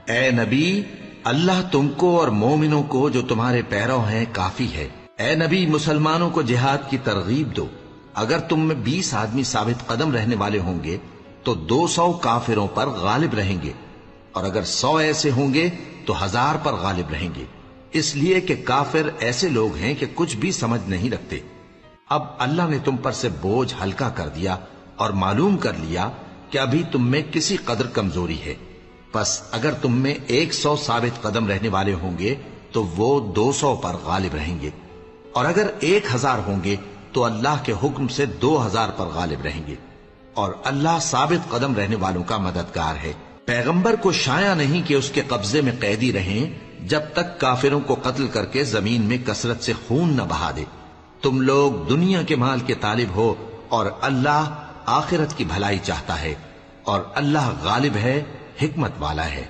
اے نبی، اللہ تم کو اور مومنوں کو جو تمہارے پیرو ہیں کافی ہے۔ اے نبی، مسلمانوں کو جہاد کی ترغیب دو۔ اگر تم میں 20 آدمی ثابت قدم رہنے والے ہوں گے تو 200 کافروں پر غالب رہیں گے، اور اگر 100 ایسے ہوں گے تو 1000 پر غالب رہیں گے، اس لیے کہ کافر ایسے لوگ ہیں کہ کچھ بھی سمجھ نہیں رکھتے۔ اب اللہ نے تم پر سے بوجھ ہلکا کر دیا اور معلوم کر لیا کہ ابھی تم میں کسی قدر کمزوری ہے، پس اگر تم میں 100 ثابت قدم رہنے والے ہوں گے تو وہ 200 پر غالب رہیں گے، اور اگر 1000 ہوں گے تو اللہ کے حکم سے 2000 پر غالب رہیں گے، اور اللہ ثابت قدم رہنے والوں کا مددگار ہے۔ پیغمبر کو شایع نہیں کہ اس کے قبضے میں قیدی رہیں جب تک کافروں کو قتل کر کے زمین میں کثرت سے خون نہ بہا دے۔ تم لوگ دنیا کے مال کے طالب ہو اور اللہ آخرت کی بھلائی چاہتا ہے، اور اللہ غالب ہے، حکمت والا ہے۔